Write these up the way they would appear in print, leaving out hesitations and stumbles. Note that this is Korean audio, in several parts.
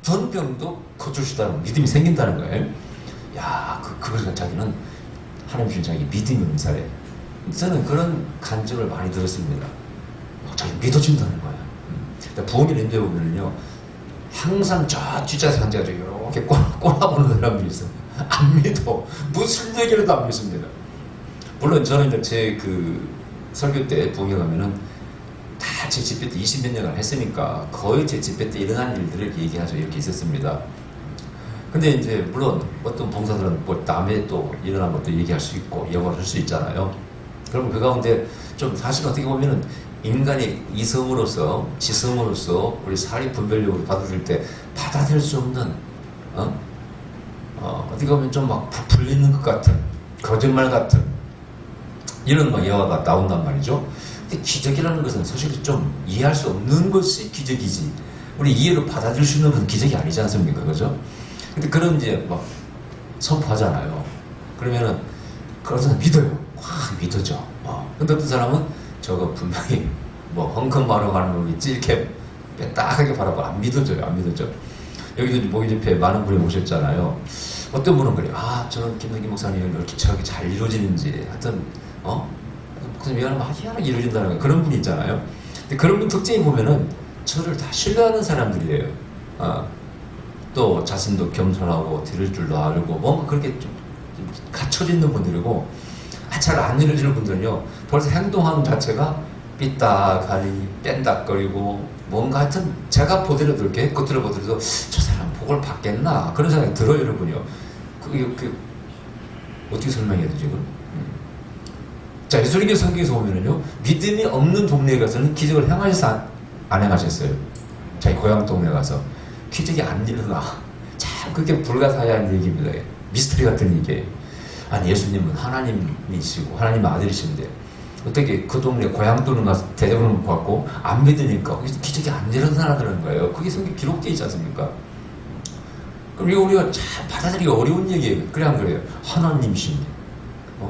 어떤 병도 고칠 수 있다는 믿음이 생긴다는 거예요. 야, 그걸 자기는 하나님 주신 자기 믿음의 은사래. 저는 그런 간증을 많이 들었습니다. 자기 믿어진다는 거야. 부흥회 인도에 보면요, 항상 저 뒷자리에서 앉아가지고 이렇게 꼬라보는 사람들이 있어요. 안 믿어. 무슨 얘기라도 안 믿습니다. 물론 저는 이제 제 설교 때 부흥회 가면은 다 제 집회 때 20몇 년을 했으니까 거의 제 집회 때 일어난 일들을 얘기하죠. 이렇게 있었습니다. 근데 이제 물론 어떤 봉사들은 뭐 남의 또 일어난 것도 얘기할 수 있고 예고를 할 수 있잖아요. 그럼 그 가운데 좀 사실 어떻게 보면은 인간이 이성으로서 지성으로서 우리 사리 분별력으로 받아들일 때 받아들일 수 없는 어떻게 보면 좀 막 부풀리는 것 같은 거짓말 같은 이런 막 예화가 나온단 말이죠. 근데 기적이라는 것은 솔직히 좀 이해할 수 없는 것이 기적이지 우리 이해로 받아들일 수 있는 것은 기적이 아니지 않습니까? 그죠? 근데 그런 이제 막 선포하잖아요. 그러면은 그런 사람 믿어요. 확 믿어져. 근데 어떤 사람은 저거 분명히 뭐 헝컹마루 가는 거겠지 이렇게 빼딱하게 바라보고 안 믿어져요. 안 믿어져. 여기도 모기 집회에 많은 분이 오셨잖아요. 어떤 분은 그래요. 저는 김덕기 목사님 이렇게 저렇게 잘 이루어지는지 하여튼 그래서 희한하게 이루어진다는 거 그런 분이 있잖아요. 근데 그런 분 특징이 보면은 저를 다 신뢰하는 사람들이에요. 또 자신도 겸손하고 들을 줄도 알고 뭔가 그렇게 좀 갖춰져 있는 분들이고 잘 안 이루어지는 분들은요 벌써 행동하는 자체가 삐딱하니 뺀닥거리고 뭔가 하여튼 제가 보더라도 이렇게 겉으로 보더라도 저 사람 복을 받겠나 그런 생각이 들어요. 여러분요. 어떻게 설명해야 되지 이걸? 자, 예수님께서 성경에서 보면은요 믿음이 없는 동네에 가서는 기적을 행하셔서 안 행하셨어요. 자기 고향 동네 가서 기적이 안 일어나. 참 그게 불가사의한 얘기입니다. 미스터리 같은 얘기예요. 아니 예수님은 하나님이시고 하나님의 아들이신데 어떻게 그 동네 고향 동네 가서 대접을 받고 안 믿으니까 기적이 안 일어나는 거예요. 그게 성경에 기록되어 있지 않습니까? 그럼 이거 우리가 참 받아들이기 어려운 얘기예요. 그래 안 그래요? 하나님이신데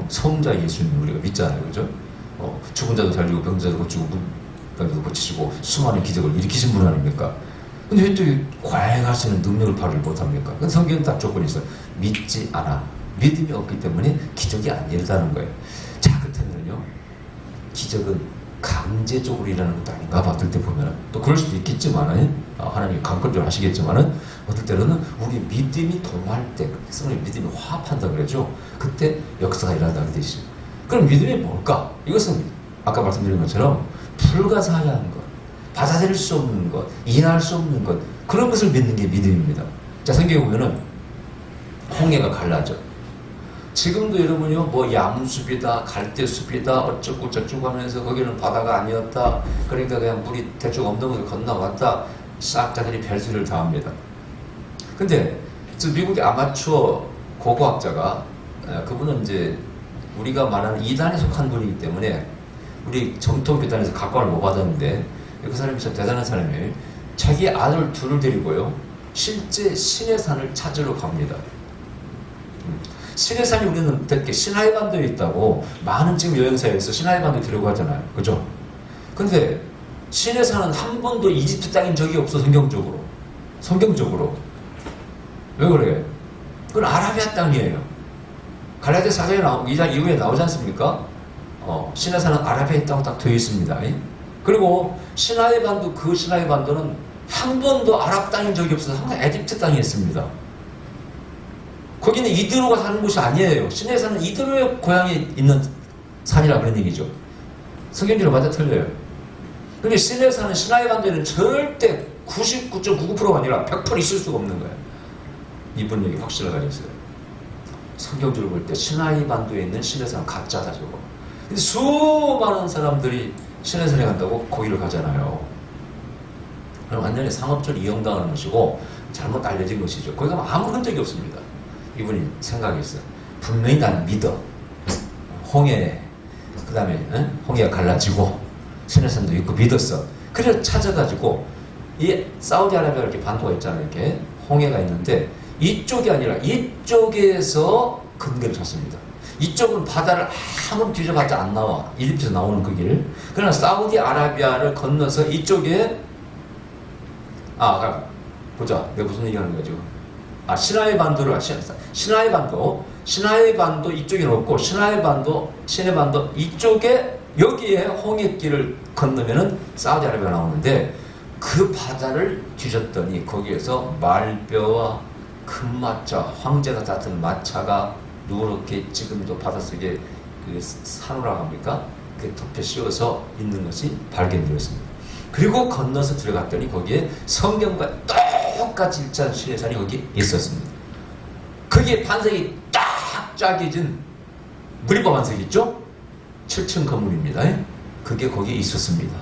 성자 예수님 우리가 믿잖아요. 그죠? 죽은 자도 살리고 병자도 고치고 문병자도 고치시고 수많은 기적을 일으키신 분 아닙니까? 근데 왜 또 고향에 가서는 능력을 발휘 못합니까? 그건 성경은 딱 조건이 있어요. 믿지 않아. 믿음이 없기 때문에 기적이 안 일어나는 거예요. 자, 그렇다면요 기적은 강제적으로 일어나는 것도 아닌가 봐. 어떨 때 보면은 또 그럴 수도 있겠지만은 하나님이 강권적으로 하시겠지만은 어떨 때는 우리 믿음이 동할 때 성령의 믿음이 화합한다 그러죠. 그때 역사가 일어난다고 되시죠. 그럼 믿음이 뭘까? 이것은 아까 말씀드린 것처럼 불가사의한 것, 받아들일 수 없는 것, 이해할 수 없는 것 그런 것을 믿는 게 믿음입니다. 자, 성경에 보면은 홍해가 갈라져. 지금도 여러분요 뭐 양숲이다 갈대숲이다 어쩌고 저쩌고 하면서 거기는 바다가 아니었다 그러니까 그냥 물이 대충 없는 곳을 건너갔다 싹자들이 별소리를 다 합니다. 근데 저 미국의 아마추어 고고학자가 그분은 이제 우리가 말하는 이단에 속한 분이기 때문에 우리 정통 비단에서 각광을 못 받았는데 그 사람이 참 대단한 사람이에요. 자기 아들 둘을 데리고요 실제 신의 산을 찾으러 갑니다. 신의 산이 우리는 이렇게 시나이반도에 있다고 많은 지금 여행사에서 시나이반도에 들어가고 하잖아요. 그죠? 근데 신의 산은 한 번도 이집트 땅인 적이 없어. 성경적으로 왜 그래요? 그건 아라비아 땅이에요. 갈라디아 4장에 2장 이후에 나오지 않습니까? 신의 산은 아라비아에 있다고 딱 되어 있습니다. 그리고 시나이반도 그 시나이반도는 한 번도 아랍 땅인 적이 없어서 항상 에집트 땅에 있습니다. 거기는 이드로가 사는 곳이 아니에요. 신의 산은 이드로의 고향에 있는 산이라 그런 얘기죠. 성경적으로 맞아 틀려요. 근데 신의 산은 시나이반도에는 절대 99.99%가 아니라 100% 있을 수가 없는 거예요. 이분 얘기 확실하게 가졌어요. 성경적으로 볼 때 시나이반도에 있는 신의 산은 가짜다 저거. 근데 수많은 사람들이 신의 산에 간다고 거기를 가잖아요. 그럼 완전히 상업적으로 이용당하는 것이고 잘못 알려진 것이죠. 거기 가면 아무 흔적이 없습니다. 이분이 생각했어요. 분명히 난 믿어. 홍해, 그 다음에 홍해가 갈라지고 신의 산도 있고 믿었어. 그래서 찾아가지고 이 사우디아라비아 이렇게 반도가 있잖아요. 이렇게 홍해가 있는데 이쪽이 아니라 이쪽에서 근거를 찾습니다. 이쪽은 바다를 아무리 뒤져봤자 안 나와. 이집트에서 나오는 그 길. 그러나 사우디아라비아를 건너서 이쪽에 아까 보자. 내가 무슨 얘기하는 거야 지금? 아, 시나이 반도를 시나이 반도 이쪽에 놓고 시나이 반도 이쪽에 여기에 홍해길을 건너면은 사우디아라비아가 나오는데 그 바다를 뒤졌더니 거기에서 말뼈와 금마차, 황제가 닿던 마차가 누렇게 지금도 바닷속에 그 산호라 합니까? 그 덮여 씌워서 있는 것이 발견되었습니다. 그리고 건너서 들어갔더니 거기에 성경과 똑같이 일치한 시내산이 거기 있었습니다. 거기에 반석이 쫙 짜겨진 무리바 반석 있죠? 7층 건물입니다. 그게 거기에 있었습니다.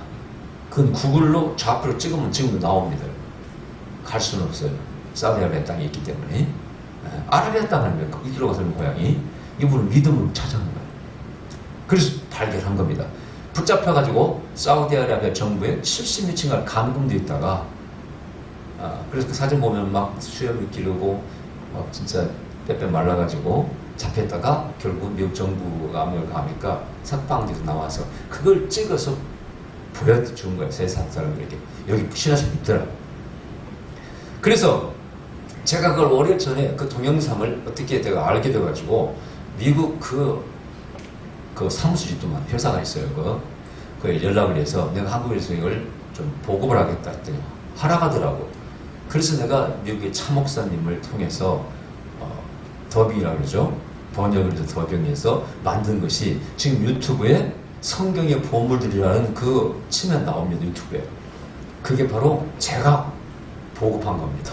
그건 구글로 좌표로 찍으면 지금도 나옵니다. 갈 수는 없어요. 사우디아라비아 땅에 있기 때문에. 아라비아 땅 아닙니까? 이리로 가서 고향이. 이분은 믿음으로 찾아간 거예요. 그래서 발견한 겁니다. 붙잡혀가지고 사우디아라비아 정부에 70몇 층을 감금되어 있다가 그래서 그 사진 보면 막 수염이 기르고 막 진짜 빼빼 말라가지고 잡혔다가 결국 미국 정부가 압력을 가하니까 석방돼서 나와서 그걸 찍어서 보여준 거예요. 세상 사람들에게. 여기 신하심이 있더라. 그래서 제가 그걸 오래 전에 그 동영상을 어떻게 내가 알게 돼가지고 미국 그 사무실이 또 회사가 있어요. 그에 연락을 해서 내가 한국에서 이걸 좀 보급을 하겠다 했더니 하라가더라고. 그래서 내가 미국의 차 목사님을 통해서 더빙이라고 그러죠. 번역을 해서 더빙해서 만든 것이 지금 유튜브에 성경의 보물들이라는 그 치면 나옵니다. 유튜브에. 그게 바로 제가 보급한 겁니다.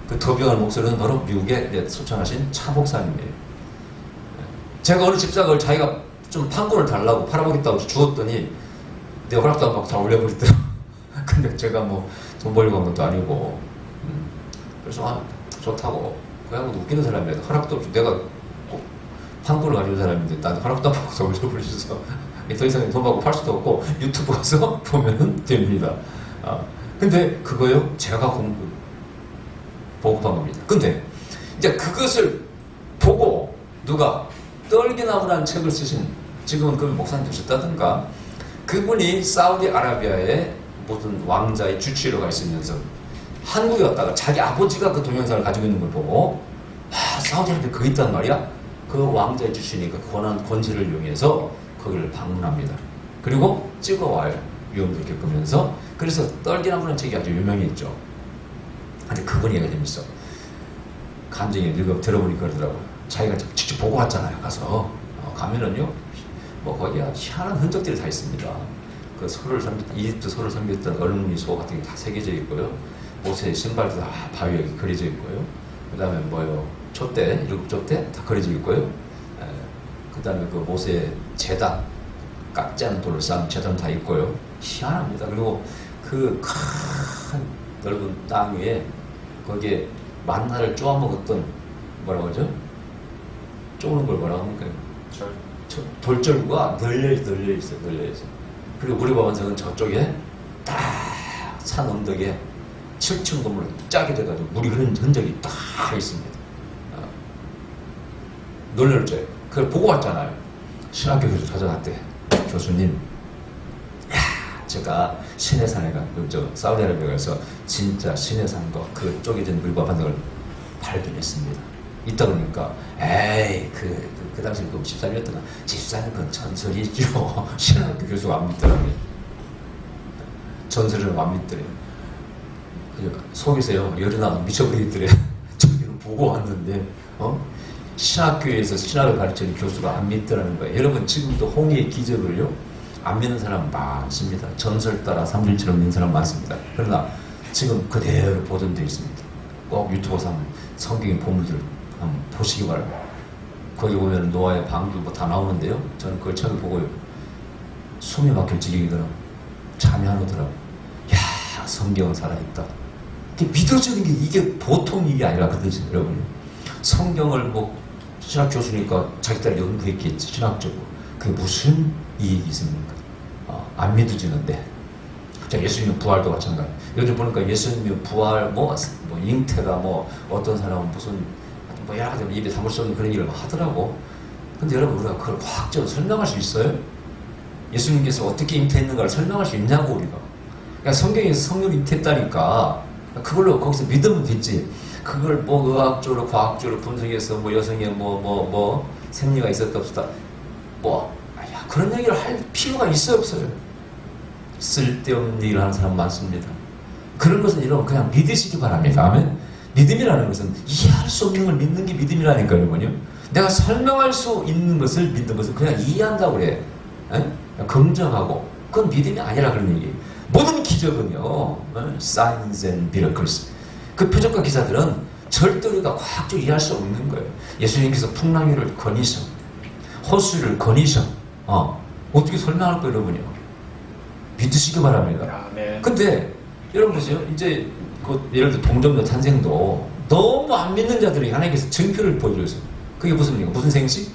그 더빙한 목소리는 바로 미국에 초청하신 차 목사님이에요. 제가 어느 집사가 그걸 자기가 좀 판권을 달라고 팔아보겠다고 주었더니 내 허락도 안 받고 다 올려버리더라고. 근데 제가 뭐 돈 벌려고 한 것도 아니고 그래서 좋다고 그 양은 웃기는 사람이야. 허락도 없이 내가 판권을 가진 사람인데 나한테 허락도 안 받고 다 올려버리셔서 더 이상 돈 받고 팔 수도 없고 유튜브 가서 보면 됩니다. 근데 그거요 제가 보급한 겁니다. 근데 이제 그것을 보고 누가 떨기나무라는 책을 쓰신 지금은 그 목사님 되셨다든가 그분이 사우디아라비아에 무슨 왕자의 주치의로 가 있으면서 한국에 왔다가 자기 아버지가 그 동영상을 가지고 있는 걸 보고 사우디아라비아에 그 있단 말이야. 그 왕자의 주치의니까 권세를 이용해서 거기를 방문합니다. 그리고 찍어와요. 위험도 겪으면서. 그래서 떨기나무라는 책이 아주 유명했죠. 근데 그분이 얘기가 재밌어. 감정이 들어보니까 그러더라고요. 자기가 직접 보고 왔잖아요. 가서 가면은요 뭐 거기 희한한 흔적들이 다 있습니다. 그 이집트 소를 섬겼던 얼룩무늬 소 같은 게 다 새겨져 있고요. 모세의 신발도 다 바위 여기 그려져 있고요. 그 다음에 뭐요 촛대, 일곱 촛대 다 그려져 있고요. 그 다음에 그 모세의 제단 깎지 않은 돌을 쌓은 제단 다 있고요. 희한합니다. 그리고 그 큰 넓은 땅 위에 거기에 만나를 쪼아 먹었던 뭐라고 하죠? 쪼는 걸 뭐라고 합니까? 돌절구가 널려 있어요. 그리고 무리바 반석은 저쪽에 딱 산 언덕에 7층 건물로 짜게 돼가지고 물이 흐른 흔적이 딱 있습니다. 놀랄죠. 그걸 보고 왔잖아요. 신학교 교수 찾아갔대. 교수님, 제가 시내산에 사우디아라비아에 가서 진짜 시내산과 그 쪼개진 물과 반석을 발견했습니다. 있다 보니까 에이 그 당시 그 집사님이었더나 집사님 그건 전설이죠. 신학교 교수가 안 믿더라고요. 전설을 안 믿더래요. 속에서요 열이 나서 미쳐버리더래. 저기를 보고 왔는데 신학교에서 신학을 가르치는 교수가 안 믿더라는 거예요. 여러분 지금도 홍해의 기적을요 안 믿는 사람 많습니다. 전설 따라 삼일처럼 믿는 사람 많습니다. 그러나 지금 그대로 보존되어 있습니다. 꼭 유튜브에서 한번 성경의 보물들을 한번 보시기 바랍니다. 거기 보면 노아의 방주 뭐 다 나오는데요. 저는 그걸 처음 보고요. 숨이 막힐 지경이더라고요. 잠이 안 오더라고요. 야, 성경은 살아있다. 믿어지는 게 이게 보통 일이 아니라 그러지, 여러분. 성경을 뭐 신학 교수니까 자기 딸 연구했겠지, 신학적으로. 그게 무슨 이익이 있습니까? 안 믿어지는데. 자, 예수님 부활도 마찬가지. 요즘 보니까 예수님 부활, 잉태가 어떤 사람은 무슨, 여러 가지 입에 담을 수 없는 그런 일을 하더라고. 근데 여러분, 우리가 그걸 과학적으로 설명할 수 있어요? 예수님께서 어떻게 잉태했는가를 설명할 수 있냐고, 우리가. 그러니까 성경에서 성령 잉태했다니까, 그걸로 거기서 믿으면 됐지. 그걸 뭐 의학적으로 과학적으로 분석해서 뭐 여성의 뭐 생리가 있었다 없었다 그런 얘기를 할 필요가 있어요 없어요? 쓸데없는 얘기를 하는 사람 많습니다. 그런 것은 여러분 그냥 믿으시기 바랍니다. 아멘. 믿음이라는 것은 이해할 수 없는 걸 믿는 게 믿음이라니까요, 여러분요. 내가 설명할 수 있는 것을 믿는 것은 그냥 이해한다고 그래. 긍정하고 그건 믿음이 아니라 그런 얘기예요. 모든 기적은요, signs and miracles. 그 표적과 기사들은 절대로 우리가 과학적으로 이해할 수 없는 거예요. 예수님께서 풍랑유를 거니셔, 호수를 거니셔, 어떻게 설명할 거예요, 여러분요? 믿으시기 바랍니다. 근데 여러분 보세요. 이제 예를 들어 동정녀 탄생도 너무 안 믿는 자들이 하나님께서 증표를 보여줬어요. 그게 무슨 얘기가 무슨 생식?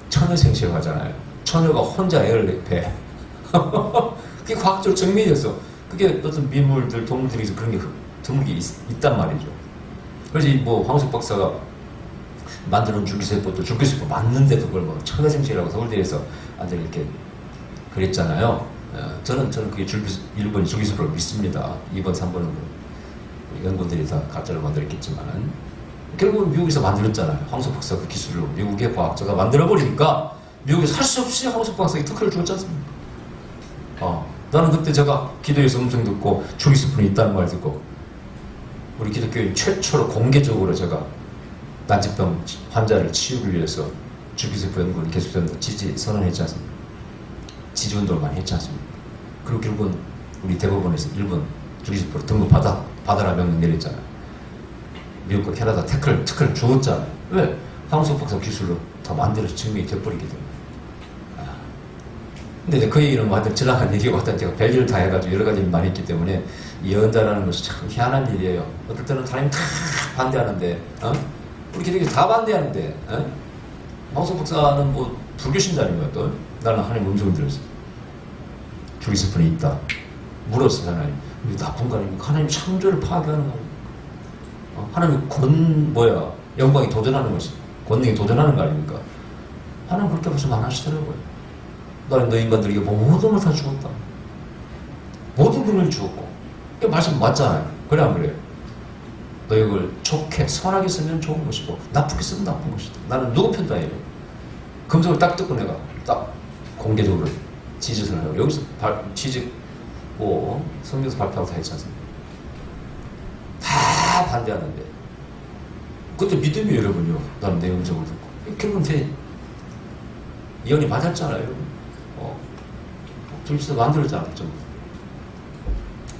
처녀 생식을 하잖아요. 처녀가 혼자 애를 배. 그게 과학적으로 증명됐어. 그게 어떤 미물들, 동물들에서 그런 게 드물게 있단 말이죠. 그래서 뭐 황석 박사가 만드는 줄기세포도 줄기세포 맞는데도 그걸 뭐 처녀 생식이라고 서울대에서 아들 이렇게 그랬잖아요. 저는 그게 일본 줄기세포를 믿습니다. 2번, 3번은 연구들이 다 가짜로 만들었겠지만 결국은 미국에서 만들었잖아요. 황석 박사 그 기술로 미국의 과학자가 만들어버리니까 미국에서 할 수 없이 황석 박사에게 특허를 줬지 않습니까? 나는 그때 제가 기도에서 음성 듣고 줄기세포는 있다는 말 듣고 우리 기독교인 최초로 공개적으로 제가 난치병 환자를 치유를 위해서 줄기세포 연구를 계속된다 지지 선언했지 않습니까? 지지운동을 많이 했지 않습니까? 그리고 결국은 우리 대법원에서 일본 줄기세포로 등록받아라 명령 내렸잖아요. 미국과 캐나다 특허를 주었잖아요. 왜? 황석 박사 기술로 다 만들어서 증명이 돼버리기 때문에. 근데 이제 그 얘기는 완전 지나간 얘기가 왔다 제가 별일을 다 해가지고 여러 가지 많이 했기 때문에 예언자라는 것이 참 희한한 일이에요. 어떨 때는 사람이 다 반대하는데, 우리 기독교 다 반대하는데, 황석 박사는 뭐 불교 신자인 것 또 나는 하나님 음성을 들었어. 줄기세포는 있다. 물었어 하나님. 이게 나쁜 거 아닙니까? 하나님 창조를 파괴하는 거 하나님 영광이 도전하는 것이 권능이 도전하는 거 아닙니까? 하나님 그렇게 말씀 안 하시더라고요. 나는 너 인간들에게 모든 걸 다 주었다. 모든 것을 주었고 이게 말씀 맞잖아요. 그래 안 그래요? 너 이걸 좋게 선하게 쓰면 좋은 것이고 나쁘게 쓰면 나쁜 것이다. 나는 누구 편도 아니에요. 금속을 딱 뜯고 내가 딱 공개적으로 지지를 하고 여기서 성경에서 발표하고 다 했지 않습니까? 다 반대하는데 그때 믿음이 여러분요. 나는 내 음성을 듣고 결국은 돼. 예언이 맞았잖아요. 여러분. 둘이서 만들었잖아.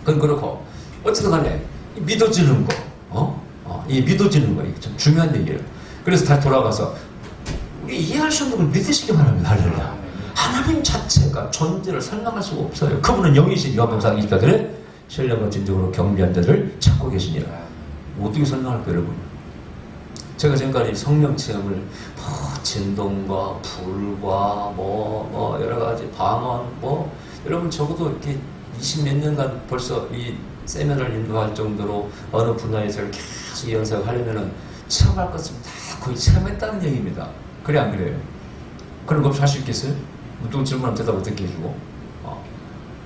그건 그렇고 어쨌든 간에 믿어지는 거 이 믿어지는 거 이게 참 중요한 얘기예요. 그래서 다시 돌아가서 우리 이해할 수 없는 걸 믿으시기 바랍니다. 할렐루야. 하나님 자체가 존재를 설명할 수가 없어요. 그분은 영이신 요한복음 24절에 신령과 진정으로 경배한 자들을 찾고 계시니라. 어떻게 설명할 거예요, 여러분? 제가 지금까지 성령 체험을 진동과 불과 여러 가지 방언 여러분 적어도 이렇게 20몇 년간 벌써 이 세미나를 인도할 정도로 어느 분야에서 계속 연습을 하려면은 체험할 것은 다 거의 체험했다는 얘기입니다. 그래 안 그래요? 그런 거 없이 할 수 있겠어요? 누구 질문하면 대답 어떻게 해주고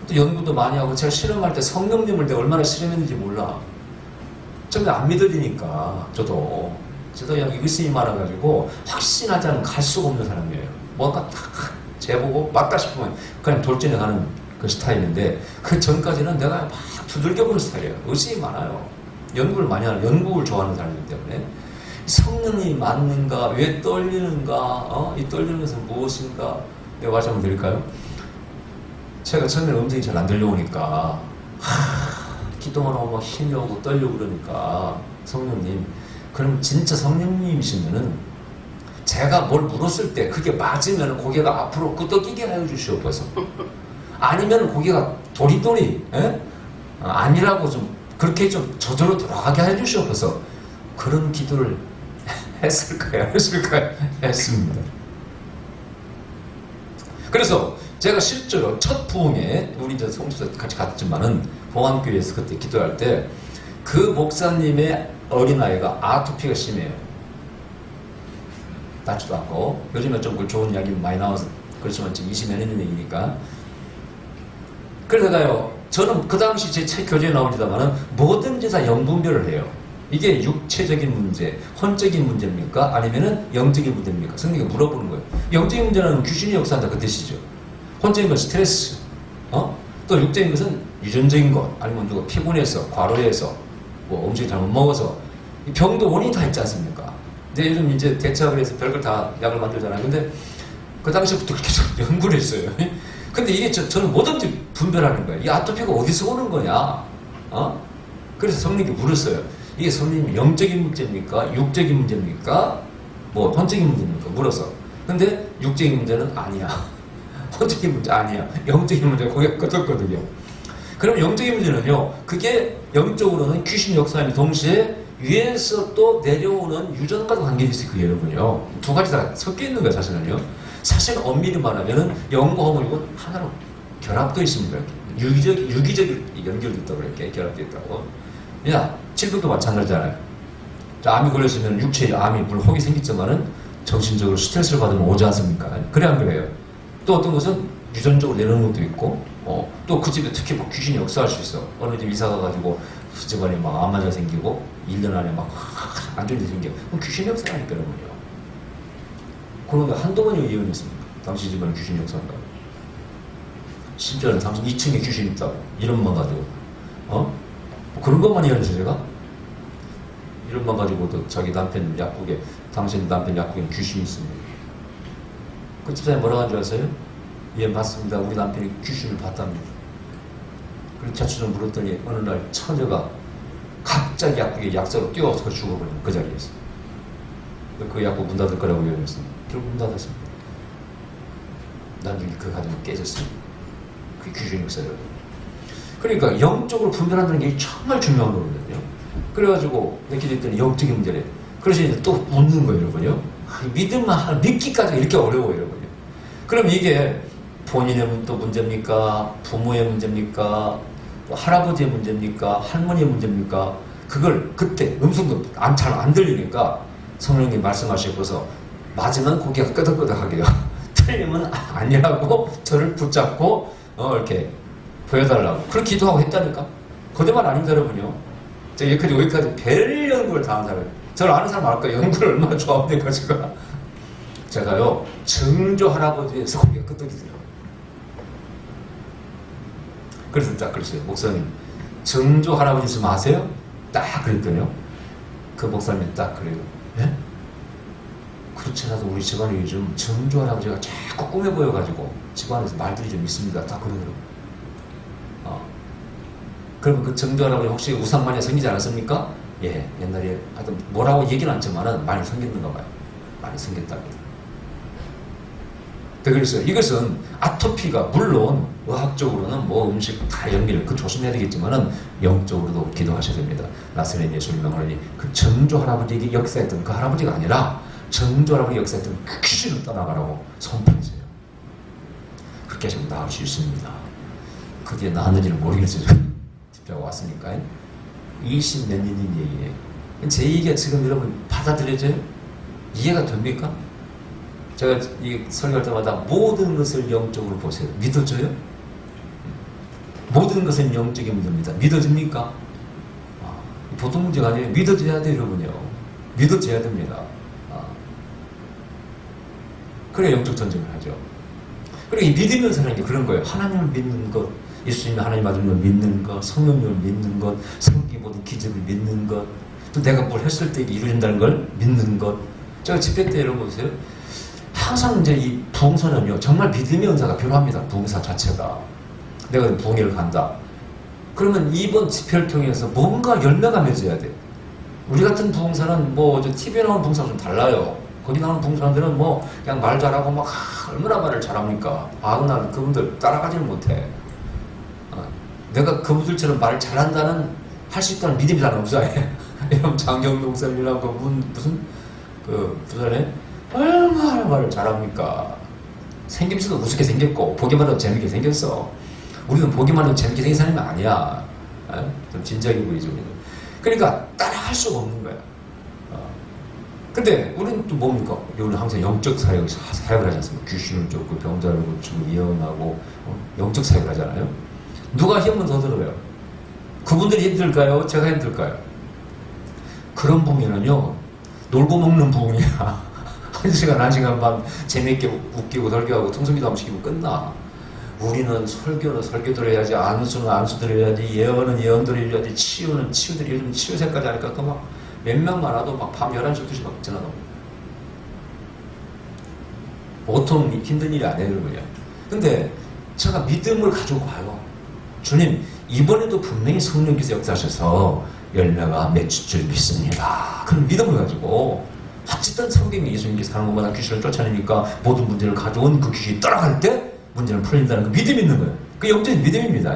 또 연구도 많이 하고 제가 실험할 때 성령님을 내가 얼마나 실험했는지 몰라. 처음에 안 믿어지니까 저도 그냥 의심이 많아가지고 확신하지 않으면 갈 수가 없는 사람이에요. 뭔가 딱 재보고 맞다 싶으면 그냥 돌진해 가는 그 스타일인데 그 전까지는 내가 막 두들겨보는 스타일이에요. 의심이 많아요. 연구를 많이 하는 연구를 좋아하는 사람이기 때문에 성령이 맞는가 왜 떨리는가 이 떨리는 것은 무엇인가 내가 말씀 한번 드릴까요? 제가 처음에는 음성이 잘 안 들려오니까 기도만 하고 막 힘이 오고 떨리고 그러니까 성령님 그럼 진짜 성령님이시면은 제가 뭘 물었을 때 그게 맞으면 고개가 앞으로 끄덕이게 하여 주시옵소서. 아니면 고개가 도리도리 아니라고 좀 그렇게 좀 저절로 돌아가게 해 주시옵소서. 그런 기도를 했을까요? 했습니다. 그래서 제가 실제로 첫 부흥에 우리 이제 성주에서 같이 갔지만은 봉안교회에서 그때 기도할 때 그 목사님의 어린아이가 아토피가 심해요. 낫지도 않고 요즘에 좀 좋은 이야기 많이 나와서 그렇지만 지금 20몇 년 된 얘기니까 그래서 내가요 저는 그 당시 제 책 교재에 나옵니다만은 뭐든지 다 영분별을 해요. 이게 육체적인 문제, 혼적인 문제입니까? 아니면은 영적인 문제입니까? 성경이 물어보는 거예요. 영적인 문제는 귀신이 역사한다 그 뜻이죠. 혼적인 건 스트레스, 또 육적인 것은 유전적인 것, 아니면 누가 피곤해서, 과로해서, 뭐 음식 잘못 먹어서 병도 원인이 다 있지 않습니까? 근데 요즘 이제 대처하기 위해서 별걸 다 약을 만들잖아요. 근데 그 당시부터 그렇게 연구를 했어요. 근데 이게 저는 뭐든지 분별하는 거예요. 이 아토피가 어디서 오는 거냐? 그래서 성령님께 물었어요. 이게 성령님 영적인 문제입니까? 육적인 문제입니까? 뭐 혼적인 문제입니까? 물어서. 근데 육적인 문제는 아니야. 혼적인 문제 아니야. 영적인 문제 고개가 끄덕거든요. 그럼 영적인 문제는요. 그게 영적으로는 귀신 역사인 동시에 위에서 또 내려오는 유전과도 관계가 있어요. 그 여러분요. 두 가지 다 섞여 있는 거예요. 사실은요. 사실 엄밀히 말하면은 영과 허물이고 하나로 결합도 있습니다. 유기적 연결도 있다고 그럴게. 결합도 있다고. 야, 질병도 마찬가지잖아요. 자, 암이 걸렸으면 육체에 암이 물론 혹이 생기지만은 정신적으로 스트레스를 받으면 오지 않습니까? 그래 안 그래요? 또 어떤 것은 유전적으로 내려오는 것도 있고, 또 그 집에 특히 막 귀신이 역사할 수 있어. 어느 집 이사 가가지고 그 집안에 막 암환자 생기고 1년 안에 막 안 좋은 일이 생겨. 그럼 귀신이 역사하니까 그러면요. 그런데 한두 번이 예언했습니다. 당시 집안에 귀신이 역사한다. 심지어는 당신 2층에 귀신 있다고. 이름만 가지고. 뭐 그런 것만 예언했어요, 제가? 이름만 가지고도 자기 남편 약국에, 당신 남편 약국에 귀신이 있습니다. 그 집사님 뭐라고 한 줄 아세요? 예, 맞습니다. 우리 남편이 귀신을 봤답니다. 그래서 자취를 물었더니 어느 날 처녀가 갑자기 약국에 약사로 뛰어서 죽어버린 그 자리에서. 그 약국 문 닫을 거라고 예언했습니다. 결국 문 닫았습니다. 나중에 그 가정이 깨졌습니다. 그게 귀신 역사예요. 그러니까 영적으로 분별한다는 게 정말 중요한 거거든요. 그래가지고 내게 됐더니 영적인 문제래. 그래서 이제 또 묻는 거예요, 여러분요. 믿음만 믿기까지 이렇게 어려워요, 여러분요. 그럼 이게 본인의 또 문제입니까? 부모의 문제입니까? 또 할아버지의 문제입니까? 할머니의 문제입니까? 그걸 그때 음성도 잘 안 들리니까 성령님 말씀하시고서 맞으면 고개가 끄덕끄덕하게요. 틀리면 아니라고 저를 붙잡고 이렇게 보여달라고 그렇게 기도하고 했다니까. 거짓말 아닙니다, 여러분요. 제가 여기까지 별 연구를 다 한 사람이에요. 저를 아는 사람 알까? 연구를 얼마나 좋아합니까, 제가요, 증조 할아버지에서 고개가 끄덕이더라고요. 그래서 딱 그랬어요. 목사님, 증조 할아버지 있으면 아세요? 딱 그랬더니요. 그 목사님이 딱 그래요. 예? 그렇지 않아도 우리 집안에 요즘 증조 할아버지가 자꾸 꿈에 보여가지고 집안에서 말들이 좀 있습니다. 딱 그러더라고요. 그러면 그 증조 할아버지 혹시 우상 많이 생기지 않았습니까? 예, 옛날에 하여튼 뭐라고 얘기는 않지만은 많이 생겼는가 봐요. 많이 생겼답니다. 그래서 이것은 아토피가 물론 의학적으로는 뭐 음식 다 연밀 그 조심해야 되겠지만은 영적으로도 기도하셔야 됩니다. 나사렛 예수님 명하니 그 증조 할아버지에게 역사했던 그 할아버지가 아니라 증조 할아버지 역사했던 그 귀신을 떠나가라고 선포했어요. 그렇게 하시면 나을 수 있습니다. 그게 나았는지는 모르겠어요. 집회하고 왔으니까 20몇 년인 얘기예요. 제 얘기가 지금 여러분 받아들여져요? 이해가 됩니까? 제가 이 설교할 때마다 모든 것을 영적으로 보세요. 믿어져요? 모든 것은 영적인 문제입니다. 믿어집니까? 보통 문제가 아니에요. 믿어져야 돼요, 여러분요. 믿어져야 됩니다. 그래야 영적 전쟁을 하죠. 그리고 이 믿으면서 하는 게 그런 거예요. 하나님을 믿는 것, 예수님이 하나님 맞은 걸 믿는 것, 성령님을 믿는 것, 성기 모든 기적을 믿는 것, 또 내가 뭘 했을 때 이루어진다는 걸 믿는 것. 제가 집회 때 여러분 보세요. 항상 이제 이 부흥사는요, 정말 믿음의 은사가 필요합니다. 부흥사 자체가. 내가 부흥회를 간다. 그러면 이번 집회를 통해서 뭔가 열매가 맺어야 돼. 우리 같은 부흥사는 뭐, TV에 나오는 부흥사는 좀 달라요. 거기 나오는 부흥사람들은 뭐, 그냥 말 잘하고 막, 얼마나 말을 잘합니까? 나는 그분들 따라가지는 못해. 내가 그분들처럼 말을 잘한다는, 할 수 있다는 믿음이 잘 없어요. 여러분, 장경동 쌤이라고 무슨, 부산에 얼마나 말을 잘합니까? 생김새도 우습게 생겼고 보기만 해도 재밌게 생겼어. 우리는 보기만 해도 재밌게 생긴 사람이 아니야. 좀 진지하게 보이죠. 그러니까 따라할 수가 없는 거야. 근데 우리는 또 뭡니까? 우리는 항상 영적 사역을 하지 않습니까? 귀신을 쫓고 병자를 고치고 예언하고 영적 사역을 하잖아요. 누가 힘은 더 들어요? 그분들이 힘들까요? 제가 힘들까요? 그런 부흥회는요, 놀고 먹는 부흥이야. 1시간, 1시간 반 재미있게 웃기고 설교하고 통성기도 한번 시키고 끝나. 우리는 설교는 설교대로 해야지, 안수는 안수대로 해야지, 예언은 예언대로 해야지, 치유는 치유대로, 요즘 치유새까지 하니까 또 막 몇 명 많아도 막 밤 11시, 12시 막 전화 나오고. 보통 힘든 일이 아니에요, 그냥. 근데 제가 믿음을 가지고 가요. 주님, 이번에도 분명히 성령께서 역사하셔서 열매가 맺을 줄 믿습니다. 그런 믿음을 가지고 어쨌든 성경에 예수님께서 하는 것마다 귀신을 쫓아내니까 모든 문제를 가져온 그 귀신이 떠나갈 때 문제는 풀린다는 그 믿음이 있는 거예요. 그 영적인 믿음입니다.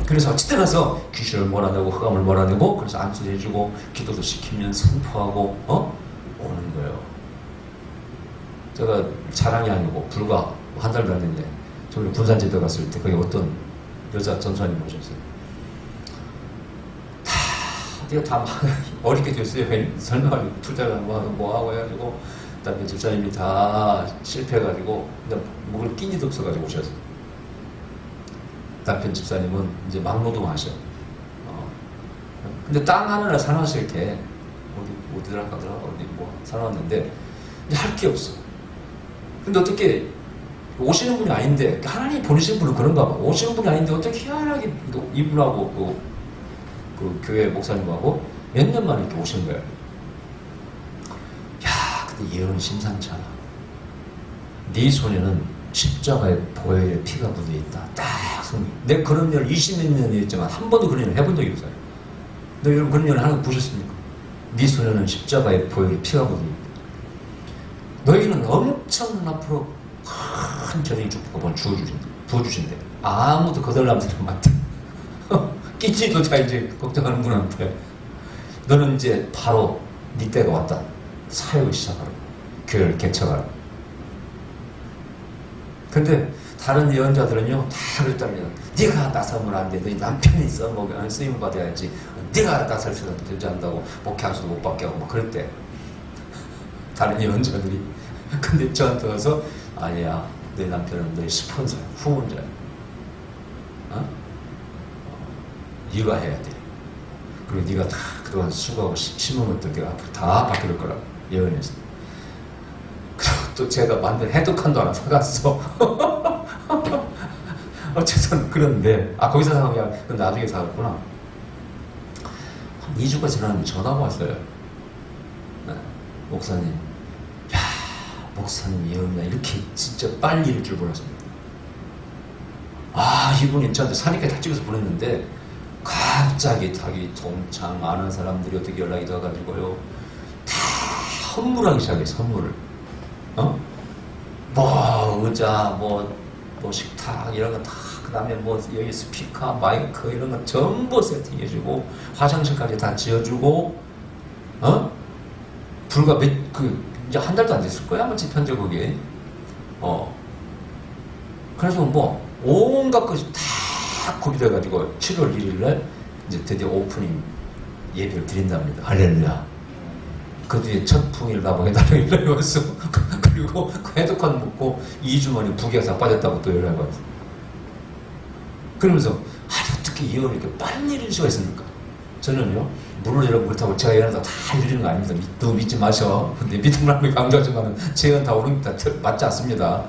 그래서 어쨌든 가서 귀신을 몰아내고 흑암을 몰아내고 그래서 안수도 해주고 기도도 시키면 선포하고 오는 거예요. 제가 자랑이 아니고 불과 한 달도 안 됐는데 저희 군산집에 갔을 때 거기 어떤 여자 전사님 오셨어요. 네가 다 어렵게 됐어요. 설명하고 투자를 뭐하고 해가지고 그다음에 집사님이 다 실패해가지고 먹을 끼니도 없어가지고 오셨어요. 남편 집사님은 이제 막노동하셔. 근데 땅 하늘을 사놨을 때 어디더라 어디 뭐 사놨는데 할 게 없어. 근데 어떻게 오시는 분이 아닌데 하나님 보내신 분은 그런가 봐. 오시는 분이 아닌데 어떻게 희한하게 이분하고 그 교회 목사님하고 몇 년 만에 이렇게 오신 거예요. 야, 근데 예언은 심상치 않아. 네 손에는 십자가의 보혈의 피가 묻어 있다. 딱 손이. 내가 그런 일을 20몇 년이 했지만 한 번도 그런 일을 해본 적이 없어요. 너 여러분 그런 일을 하는 거 보셨습니까? 네 손에는 십자가의 보혈의 피가 묻어 있다. 너희는 엄청 앞으로 큰 전쟁 축복을 부어주신대. 아무도 거덜나는 사람 많대. 끼치도 자 이제 걱정하는 분한테 너는 이제 바로 네 때가 왔다. 사역을 시작하라. 교회를 개척하라. 근데 다른 예언자들은요 다 그랬답니다. 네가 나서면 안 돼. 너희 남편이 있어. 뭐 쓰임 받아야지. 네가 나서서는 되지 않는다고 목회한수도 못 받게 하고 막 그랬대. 다른 예언자들이. 근데 저한테 와서 아니야. 너희 남편은 너희 스폰서야. 후원자야. 네가 해야 돼. 그리고 네가 다 그동안 수고하고 심은 것들 내가 앞으로 다 바뀔 거라 예언했어. 그리고 또 제가 만든 해독한도 하나 사갔어. 어쨌든 그런데 거기서 사간 게 아니라 나중에 사갔구나. 한 2주가 지났는데 전화가 왔어요. 네, 목사님, 야 목사님 예언이나 이렇게 진짜 빨리 이럴 줄 몰랐습니다. 이분이 저한테 사니까 다 찍어서 보냈는데 갑자기 자기 동창 아는 사람들이 어떻게 연락이 돼가지고요 다 선물하기 시작해. 선물을 뭐 의자 뭐 식탁 이런 거 다 그 다음에 뭐 여기 스피커 마이크 이런 거 전부 세팅해주고 화장실까지 다 지어주고 불과 이제 한 달도 안 됐을 거야 아마 집현재 거기에 그래서 뭐 온갖 것이 다 구비돼가지고 7월 1일날 이제 드디어 오프닝 예배를 드린답니다. 할렐루야. 그 뒤에 첫 풍일 나보게 달라고 연락이 왔어. 그리고 그 해독한 먹고 2주 만에 부기가 빠졌다고 또 연락이 왔어. 그러면서 어떻게 예언을 이렇게 빨리 이룰 수가 있습니까? 저는요 물을 여러분 그렇다고 제가 예언한다고 다 이루는 거 아닙니다. 너무 믿지 마셔. 근데 믿음을 한번 강조하지만 제 예언 다 오는 게 다 맞지 않습니다.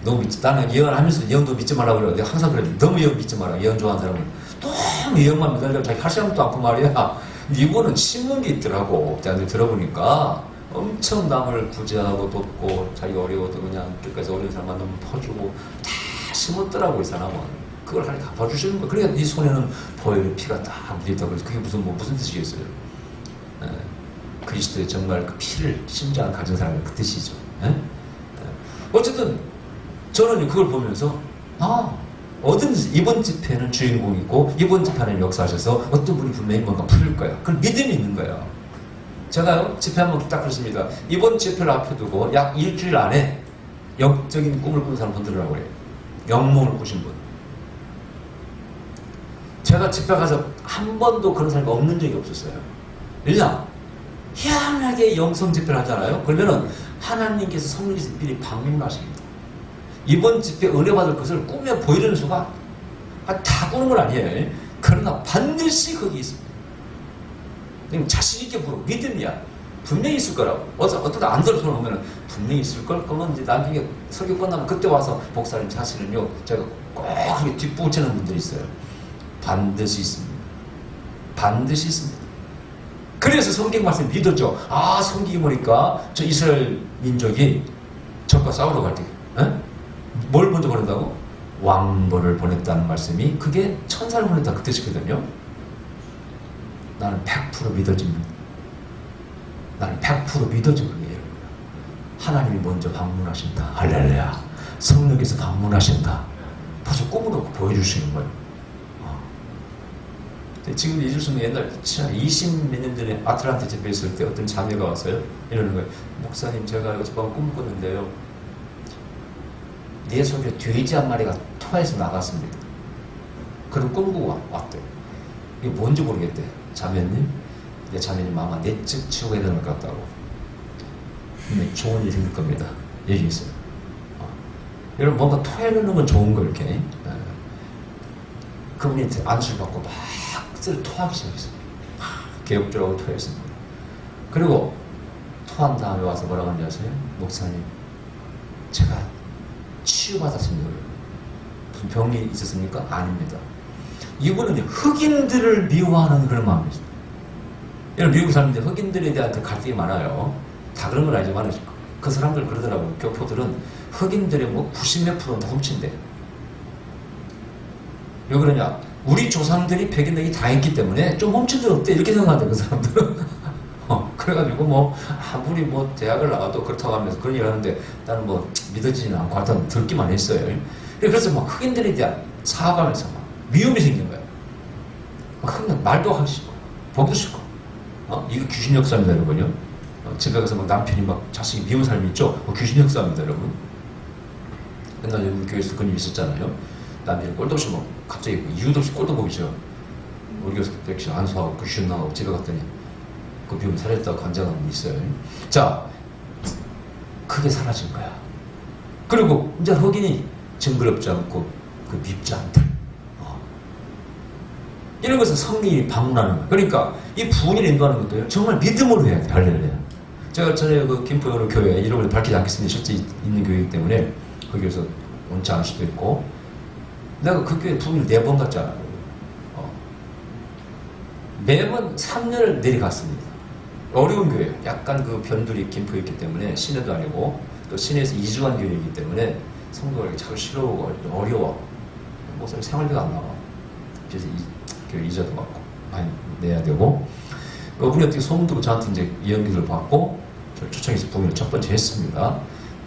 너무 믿지. 나는 예언하면서 예언도 믿지 말라고 그러는데 항상 그래. 너무 예언 믿지 마라. 예언 좋아하는 사람은 너무 예언만 믿으려고 자기 할 사람도 않고 말이야. 이거는 심은 게 있더라고. 내가 들어보니까 엄청 남을 구제하고 돕고 자기가 어려워도 그냥 끝까지 어려운 사람 만나면 퍼주고 다 심었더라고 이 사람은. 그걸 하나님 갚아주시는 거야. 그러니까 네 손에는 보혈의 피가 딱 묻어있다고 해서 그게 무슨 뜻이겠어요? 그리스도의 정말 그 피를 심장을 가진 사람이 그 뜻이죠. 어쨌든 저는 그걸 보면서 어든지 이번 집회는 주인공이 있고 이번 집회는 역사하셔서 어떤 분이 분명히 뭔가 풀릴 거야. 그런 믿음이 있는 거야. 제가요 집회 한번 딱 그렇습니다. 이번 집회를 앞에 두고 약 일주일 안에 영적인 꿈을 꾸는 사람 분들이라고 해요. 영몽을 꾸신 분. 제가 집회 가서 한 번도 그런 사람이 없는 적이 없었어요. 왜냐? 희한하게 영성 집회를 하잖아요. 그러면은 하나님께서 성령께서 미리 방문하십니다. 이번 집회 은혜 받을 것을 꿈에 보이는 수가 다 꾸는 건 아니에요. 그러나 반드시 거기 있습니다. 자신 있게 물어. 믿음이야. 분명히 있을 거라고. 어쩌다 안 들어서 오면 분명히 있을 걸. 그러면 이제 나중에 설교 끝나면 그때 와서 목사님 사실은요, 제가 꼭 그렇게 뒷북치는 분들이 있어요. 반드시 있습니다. 반드시 있습니다. 그래서 성경 말씀 믿었죠. 아, 성경이 보니까 저 이스라엘 민족이 적과 싸우러 갈 때, 뭘 먼저 보낸다고? 왕벌을 보냈다는 말씀이, 그게 천사를 보냈다 그 뜻이거든요. 나는 100% 믿어집니다. 나는 100% 믿어져. 그게 하나님이 먼저 방문하신다. 할렐루야. 성령께서 방문하신다. 벌써 꿈으로 보여주시는 거예요. 지금 잊을 수 없는 옛날 20 몇 년 전에 아틀란타 집회 있을 때 어떤 자매가 왔어요. 이러는 거예요. 목사님, 제가 어젯밤 꿈을 꿨는데요, 내 속에 돼지 한 마리가 토해서 나갔습니다. 그런 꿈을 꾸고 왔대요. 이게 뭔지 모르겠대. 자매님, 내 자매님 아마 내적 치유가 되는 것 같다고. 근데 좋은 일이 생길 겁니다. 얘기했어요. 여러분, 뭔가 토해내는 건 좋은 거, 이렇게. 그분이 안수를 받고 막 토하기 시작했어요. 개혁적으로 토했습니다. 그리고 토한 다음에 와서 뭐라고 하는지 아세요? 목사님, 제가 치유받았습니다. 무슨 병이 있었습니까? 아닙니다. 이분은 흑인들을 미워하는 그런 마음이죠. 여러분, 미국 사람들 흑인들에 대한 갈등이 많아요. 다 그런 건 아니지만 그 사람들 그러더라고요. 교포들은 흑인들의 뭐 90몇 %는 훔친대. 왜 그러냐? 우리 조상들이 백인에게 다 했기 때문에 좀 훔친 적 없대. 이렇게 생각한대, 그 사람들은. 그래가지고 뭐 아무리 뭐 대학을 나와도 그렇다고 하면서 그런 얘기를 하는데 나는 뭐 믿어지지는 않고 하여튼 듣기만 했어요. 그래서 막 흑인들에 대한 사과하면서 막 미움이 생긴 거예요. 흑인 말도 하기 싫고 보기 싫고 이거 귀신 역사입니다, 여러분요. 집에 가서 막 남편이 막 자식이 미운 사람이 있죠. 귀신 역사입니다, 여러분. 옛날에 우리 교회에서 그런 일이 있었잖아요. 남편이 꼴도 없이 막 갑자기 이유도 없이 꼴도 보기 싫어. 우리 교회에서 역시 안수하고 귀신 나오고 집에 갔더니 그 비움이 사라졌다고 간증하는 분이 있어요. 자, 그게 사라진 거야. 그리고 이제 흑인이 징그럽지 않고 그 밉지 않다. 이런 것은 성령이 방문하는 거예요. 그러니까 이 부흥을 인도하는 것도 정말 믿음으로 해야 돼. 할렐루야. 제가 전에 그 김포여로 교회 이름을 밝히지 않겠습니다. 실제 있는 교회이기 때문에 거기에서 원치 않을 수도 있고, 내가 그 교회 부흥을 4번 갔잖아요. 매번 3년을 내려갔습니다. 어려운 교회예요. 약간 그 변두리 김포에 있기 때문에 시내도 아니고 또 시내에서 이주한 교회이기 때문에 성도가 자꾸 싫어하고 어려워. 목사님 생활비가 안 나와. 그래서 교회 이자도 받고 많이 내야 되고, 우리 어떻게 소문으로 저한테 이제 이연기를 받고 저 초청해서 부흥을 첫 번째 했습니다.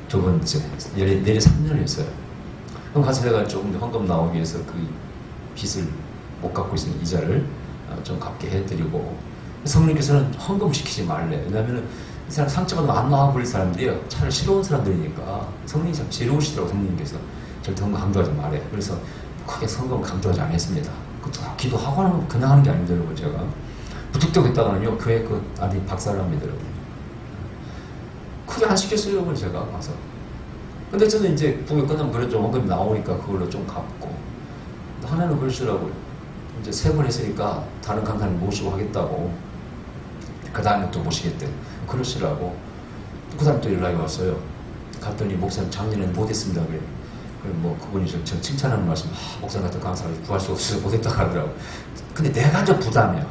두 번째 내리 3년을 했어요. 그럼 가서 내가 조금 헌금 나오기 위해서 그 빚을 못 갚고 있는 이자를 좀 갚게 해드리고, 성령께서는 헌금 시키지 말래. 왜냐하면 이 사람 상처받으면 안 나와 버릴 사람들이에요. 차라리 싫어온 사람들이니까. 성령이 참 지혜로우시더라고. 성령님께서 절대 헌금 강조하지 말래. 그래서 크게 헌금을 강조하지 않았습니다. 기도하고 하는 건 그냥 하는 게 아닙니다, 여러분. 제가 무턱대고 했다가는요 교회 그 아니 박살납니다, 여러분. 크게 안 시켰어요, 여러분. 제가 와서. 근데 저는 이제 부흥이 끝나면 그래 좀 헌금이 나오니까 그걸로 좀 갚고, 하나는 그러시더라고요. 이제 3번 했으니까 다른 강사님 모시고 하겠다고, 그 다음에 또 모시겠대. 그러시라고. 그 다음에 또 연락이 왔어요. 갔더니 목사님 작년에는 못했습니다. 그래. 뭐 그분이 저 칭찬하는 말씀, 목사님 같은 강사를 구할 수 없어서 못했다고 하더라고. 근데 내가 좀 부담이야.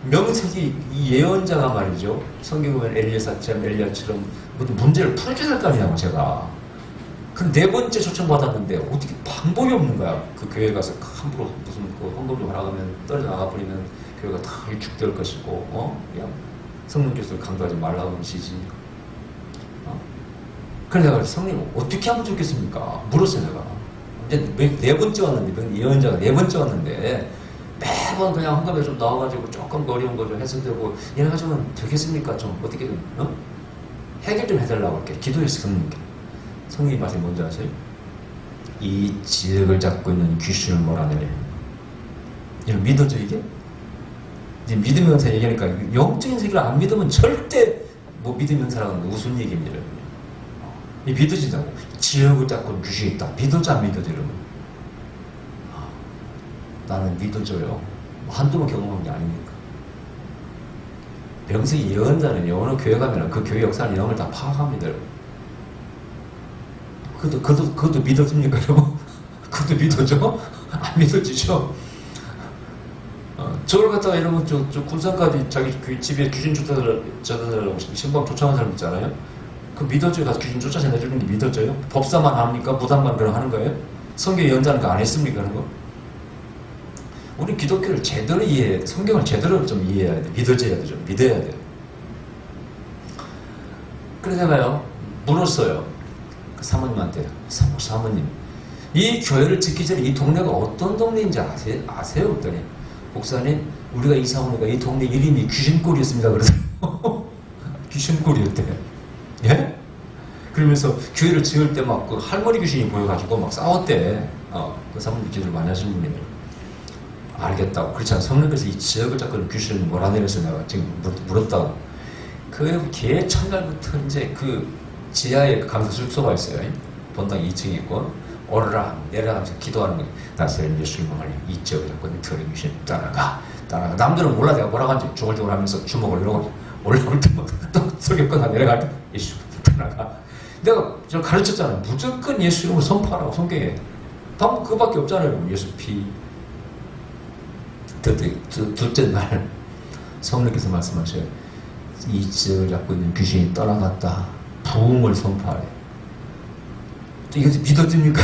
명색이 이 예언자가 말이죠. 성경 보면 엘리야처럼 엘리야처럼 모든 문제를 풀어줘야 될 거 아니냐고 제가. 근데 4번째 초청받았는데 어떻게 방법이 없는 거야. 그 교회 가서 함부로 무슨 그 헌금 좀 하라면 떨어져 나가버리면 교회가 다 위축될 것이고, 그냥 성령께서 강조하지 말라고 하시지. 그래서 내가 성령 어떻게 하면 좋겠습니까? 물었어요, 내가. 이제 4번째 왔는데, 예언자가 4번째 왔는데, 매번 그냥 헌금에 좀 나와가지고 조금 어려운 거 좀 해소되고, 이래가지고는 되겠습니까? 좀 어떻게든, 해결 좀 해달라고 할게. 기도했어, 성령께. 성령이 말씀이 뭔지 아세요? 이 지역을 잡고 있는 귀신을 몰아내래. 이거 믿어져, 이게? 이제 믿으면서 얘기하니까, 영적인 세계를 안 믿으면 절대 뭐 믿으면서라는 무슨 얘기입니다, 여러분. 이 믿어지자고. 지역을 잡고 귀신이 있다. 믿어져, 안 믿어져, 여러분? 나는 믿어줘요. 뭐 한두 번 경험한 게 아니니까. 명색이 예언자는요, 어느 교회 가면 그 교회 역사를 영을 다 파악합니다. 그것도 믿어집니까, 여러분? 그것도 믿어져? 안 믿어지죠? 저걸 갖다가 여러분, 저 군산까지 자기 집에 귀신 쫓아달라고 신방 쫓아가는 사람 있잖아요? 그 믿어줘요? 가서 귀신 쫓아내주는 게 믿어져요? 법사만 합니까? 무당만 그럼 하는 거예요? 성경 예언자는 거 안 했습니까? 그런 거? 우리 기독교를 제대로 성경을 제대로 좀 이해해야 돼. 믿어져야 되죠. 믿어야 돼요. 그래서 제가요, 물었어요. 그 사모님한테. 사모님, 이 교회를 짓기 전에 이 동네가 어떤 동네인지 아세요? 그랬더니, 목사님, 우리가 이사 오니까 이 동네 이름이 귀신골이었습니다. 그래서 귀신골이었대요. 예? 그러면서 교회를 지을 때 막 그 할머니 귀신이 보여가지고 막 싸웠대. 그 사모님 기도를 많이 하시는 분이에요. 알겠다고. 그렇지 않아. 성령께서 이 지역을 자꾸 귀신을 몰아내면서 내가 지금 물었다고. 그 개 첫날부터 이제 그 지하에 강사 숙소가 있어요. 본당 2층에 있고, 오르락 내려가면서 기도하는 거예요. 나서는 예수님을 이 지역을 자꾸 들은 귀신 따라가. 남들은 몰라 내가 뭐라고 하는지 조글조글 하면서 주먹을 이러고 올라올 때마다 또 설교권나 내려갈 때 예수 따라가. 내가 저 가르쳤잖아요. 무조건 예수 이름을 선포하라고 성경에. 방법 그거밖에 없잖아요. 예수 피. 둘째 날 성령께서 말씀하셔요. 이 지역을 잡고 있는 귀신이 떠나갔다. 부흥을 선포하래. 이거 믿어집니까?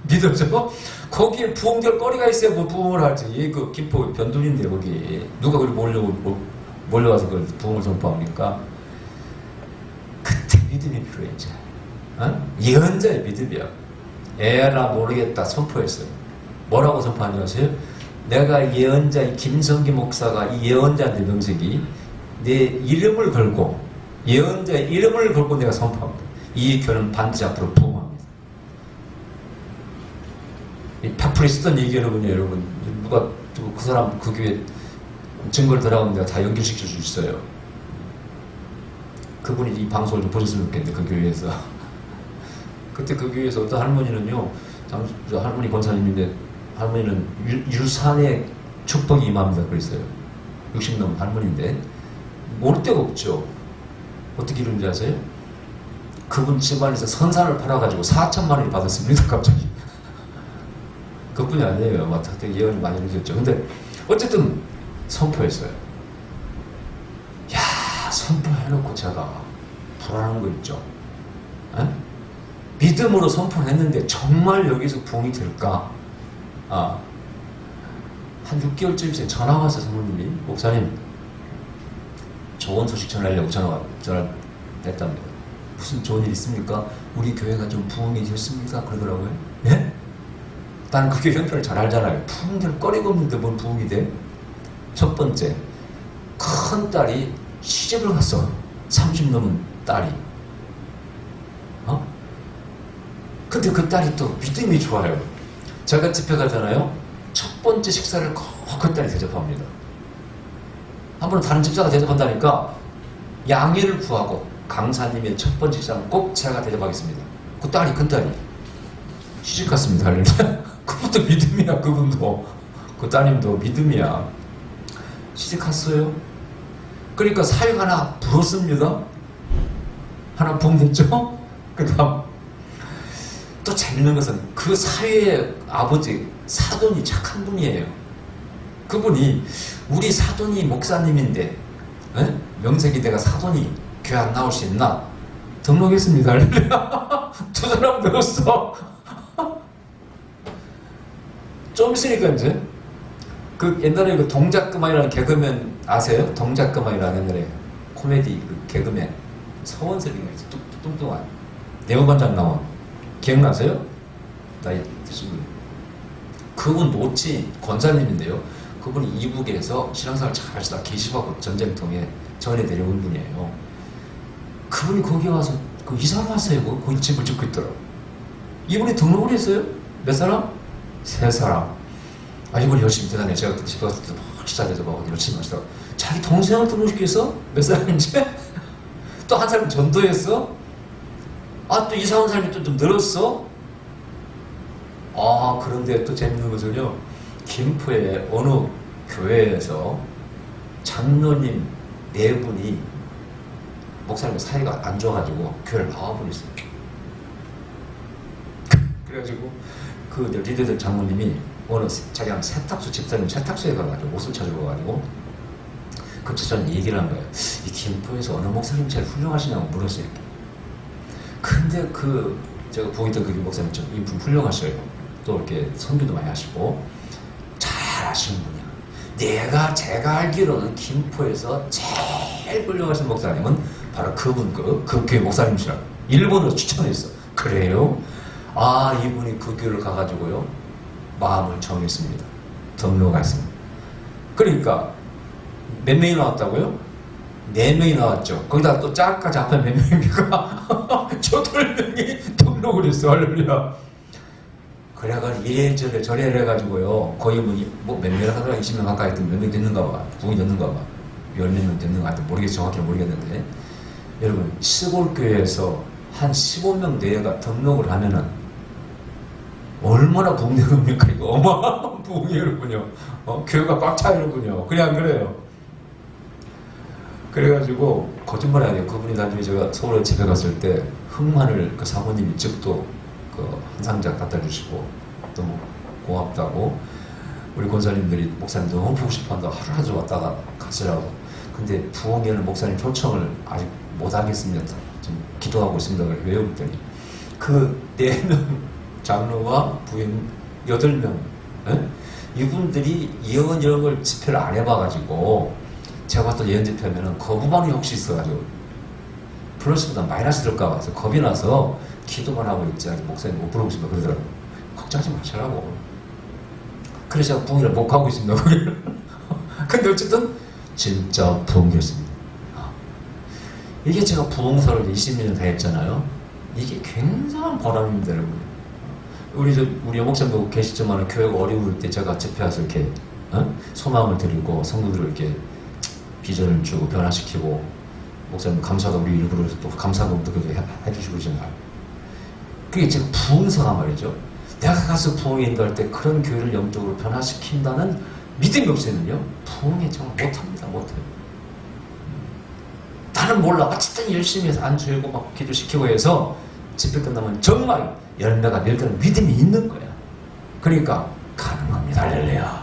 믿어져? 거기에 부흥될 거리가 있어야 뭐 부흥을 할지. 그 김포 변둔인데 거기 누가 그리 몰려와서 그 부흥을 선포합니까? 그때 믿음이 필요해 이제. 예언자의 믿음이야. 에라 모르겠다 선포했어요. 뭐라고 선포하는지 아세요? 내가 예언자 김성기 목사가 이 예언자한테 명색이 내 이름을 걸고 예언자의 이름을 걸고 내가 선포합니다. 이 교회는 반드시 앞으로 부흥합니다. 이 파풀이 쓰던 얘기 여러분 누가 그 사람 그 교회 증거를 들어가면 내가 다 연결시켜 줄 수 있어요. 그분이 이 방송을 좀 보셨으면 좋겠는데 그 교회에서 그때 그 교회에서 어떤 할머니는요, 할머니 권사님인데 할머니는 유산의 축복이 임합니다. 그랬어요. 60 넘은 할머니인데 모를 데가 없죠. 어떻게 이런지 아세요? 그분 집안에서 선산을 팔아가지고 4천만 원이 받았습니다. 갑자기. 그뿐이 아니에요. 막 되게 예언이 많이 이루어졌죠. 근데 어쨌든 선포했어요. 야, 선포해놓고 제가 불안한 거 있죠. 에? 믿음으로 선포를 했는데 정말 여기서 부흥이 될까? 한 6개월쯤 전에 전화 와서 사모님이 목사님 좋은 소식 전하려고 전화를 했답니다. 무슨 좋은 일 있습니까? 우리 교회가 좀 부흥이 됐습니까? 그러더라고요. 예? 나는 그 교회 형편을 잘 알잖아요. 부흥될 거리가 없는데 뭔 부흥이 돼? 첫 번째, 큰 딸이 시집을 갔어. 30 넘은 딸이. 근데 그 딸이 또 믿음이 좋아요. 제가 집회 가잖아요. 첫 번째 식사를 꼭 그 딸이 대접합니다. 한 번은 다른 집사가 대접한다니까 양해를 구하고 강사님의 첫 번째 식사는 꼭 제가 대접하겠습니다. 그 딸이 큰 딸이 시집 갔습니다. 그분도 믿음이야. 그분도 그 따님도 믿음이야. 시집 갔어요. 그러니까 사역 하나 불었습니다. 하나 부응됐죠. 그 다음 또 재밌는 것은 그 사회의 아버지 사돈이 착한 분이에요. 그분이 우리 사돈이 목사님인데 에? 명색이 내가 사돈이 교회 안 나올 수 있나? 등록했습니다. 두 사람 늘었어. 좀 있으니까 이제 그 옛날에 그 동작그만이라는 개그맨 아세요? 동작그만이라는 옛날에 코미디 그 개그맨 서원석이가 있어. 뚱뚱한 네오반장 나온 기억나세요? 나이 드신 분. 그분 노치 권사님인데요. 그분이 이북에서 신앙생활 잘 하시다 계시하고 전쟁통에 전해 내려온 분이에요. 그분이 거기 와서 그 이사를 왔어요. 거기 집을 짓고 있더라고. 이분이 등록을 했어요. 몇 사람? 3사람. 이분이 열심히 대단해. 제가 그때 집에 갔을 때 막 시작 대접하고 열심히 하시다가 자기 동생을 등록시켰어? 몇 사람인지? 또 한 사람 전도했어? 또 이사 온 사람이 또 좀 늘었어? 그런데 또 재밌는 것은요. 김포의 어느 교회에서 장로님 네 분이 목사님 사이가 안 좋아가지고 교회를 나와버렸어요. 그래가지고 그 리더들 장로님이 어느 자기랑 세탁소 집사님 세탁소에 가가지고 옷을 찾으러 가가지고 그 집사님 얘기를 한 거예요. 이 김포에서 어느 목사님 제일 훌륭하시냐고 물었어요. 근데 제가 보이던 그 목사님 좀 이분 훌륭하셔요. 또 이렇게 선교도 많이 하시고 잘 아시는 분이야. 제가 알기로는 김포에서 제일 훌륭하신 목사님은 바로 그분 그 교회 목사님이시라고 일본으로 추천했어. 그래요? 아, 이분이 그 교회를 가가지고요 마음을 정했습니다. 등록했습니다. 그러니까 몇 명이 나왔다고요? 4명이 나왔죠. 거기다 또 짝까지 앞에 몇 명입니까? 저 8명이 등록을 했어. 할렐루야. 그래가지고 이래저래 저래 해가지고요 거의 뭐 몇 명 하더라 20명 가까이 했던 몇 명 됐는가 봐. 부흥이 됐는가 봐. 10명 됐는가 하여튼 모르겠어. 정확히 모르겠는데 여러분 시골교회에서 한 15명 내외가 등록을 하면은 얼마나 부흥되는입니까? 이거 어마어마한 부흥이 여러분요. 교회가 꽉 차 여러분요. 그래 안 그래요? 그래가지고 거짓말 아니에요. 그분이 나중에 제가 서울에 집에 갔을 때 흑마늘 그 사모님이 즉도 한 상자 갖다 주시고 너무 고맙다고 우리 권사님들이 목사님 너무 보고 싶어한다 하루 왔다가 가시라고. 근데 부흥회는 목사님 초청을 아직 못하겠습니다. 지금 기도하고 있습니다. 왜요? 그랬더니 그 4명 장로와 부인 8명 이분들이 예언 이런 걸 집회를 안 해봐가지고 제가 봤던 예언 집회하면은 거부반응이 혹시 있어가지고 플러스보다 마이너스 들을까 봐서 겁이 나서 기도만 하고 있지 아직 목사님 못 부르고 싶다 그러더라고요. 걱정하지 마시라고. 그래서 제가 부흥회를 못 가고 있습니다. 근데 어쨌든 진짜 부흥회였습니다. 이게 제가 부흥사를 20년 다 했잖아요. 이게 굉장한 보람입니다, 여러분. 우리 목사님도 계시지만 교회가 어려울 때 제가 집회 와서 이렇게 소망을 드리고 성도들을 이렇게 비전을 주고 변화시키고 목사님 감사가 우리 일부러 또 감사금도 해주시고 그러잖아요. 그게 지금 부흥사가 말이죠. 내가 가서 부흥회 인도할 때 그런 교회를 영적으로 변화시킨다는 믿음이 없으면요 부흥회 정말 못합니다. 못해요. 나는 몰라. 어쨌든 열심히 해서 안수하고 막 기도시키고 해서 집회 끝나면 정말 열매가 맺는 믿음이 있는 거야. 그러니까 가능합니다. 할렐루야.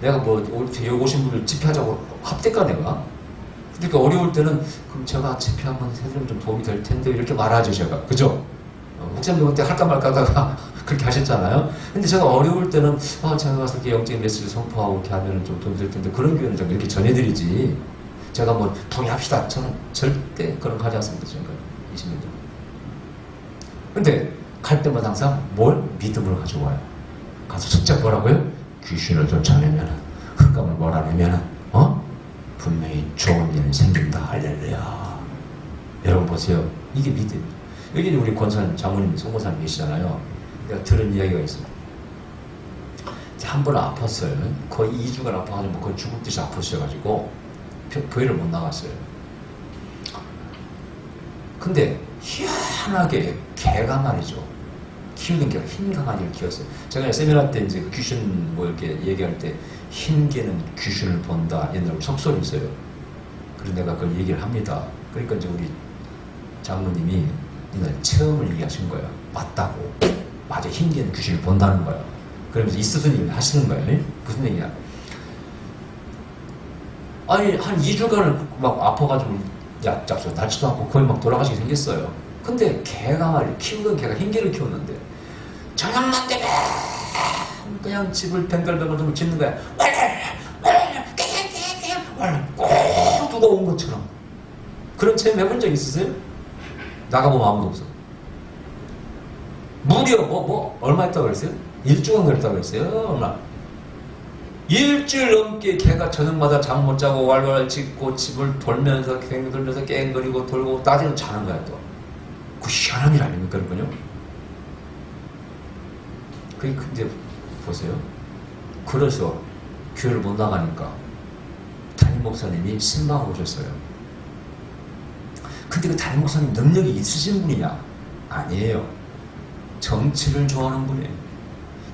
내가 뭐 여기 오신 분들 집회하자고 합대까 내가? 그러니까 어려울 때는 그럼 제가 집회 한번 해드리면 좀 도움이 될 텐데 이렇게 말하죠 제가. 그죠? 목사님도 그때 할까 말까 하다가 그렇게 하셨잖아요. 근데 제가 어려울 때는 제가 가서 이렇게 영적인 메시지를 선포하고 이렇게 하면 좀 도움이 될 텐데 그런 교회는 좀 이렇게 전해드리지. 제가 뭐 동의합시다. 저는 절대 그런 거 하지 않습니다. 지금까지 20년 동안. 근데 갈 때마다 항상 뭘? 믿음을 가지고 와요. 가서 첫째 뭐라고요? 귀신을 쫓아내면은 흑감을 몰아내면은 분명히 좋은 일이 생긴다. 할렐루야. 여러분 보세요. 이게 믿음. 여기 우리 권사님, 장모님, 송고사님 계시잖아요. 내가 들은 이야기가 있습니다. 한 번 아팠어요. 거의 2주간 아파가지고 거의 죽을 듯이 아프셔가지고 교회를 못 나갔어요. 근데 희한하게 개가 말이죠. 키우는 개가 흰 강아지를 키웠어요. 제가 세미나 때 이제 귀신 뭐 이렇게 얘기할 때 흰 개는 귀신을 본다. 옛날에 속설이 있어요. 그래서 내가 그걸 얘기를 합니다. 그러니까 이제 우리 장모님이 이날 체험을 얘기하신 거예요. 맞다고. 맞아. 흰 개는 귀신을 본다는 거예요. 그러면서 있으신 일을 하시는 거예요. 무슨 얘기야? 아니 한 2주간을 막 아파가지고 약잡서 날지도 않고 거의 막 돌아가시게 생겼어요. 근데 개가 말이야. 키우던 개가 흰 개를 키웠는데 저녁만 되면 그냥 집을 뱅글뱅글 좀 짓는 거야. 꼭 누가 온 것처럼. 그런 체험 해본 적 있으세요? 나가보면 아무도 없어. 무려 얼마 있다고 그랬어요? 1주간 그랬다고 그랬어요. 얼마? 일주일 넘게 걔가 저녁마다 잠 못 자고 왈왈 짖고 집을 돌면서 돌면서 깽거리고 돌고 나중에 자는 거야 또. 그 희한한 일 아닙니까 그러군요. 그게 근데 보세요. 그래서 교회를 못 나가니까 담임 목사님이 신방 오셨어요. 근데 그 담임 목사님 능력이 있으신 분이냐? 아니에요. 정치를 좋아하는 분이에요.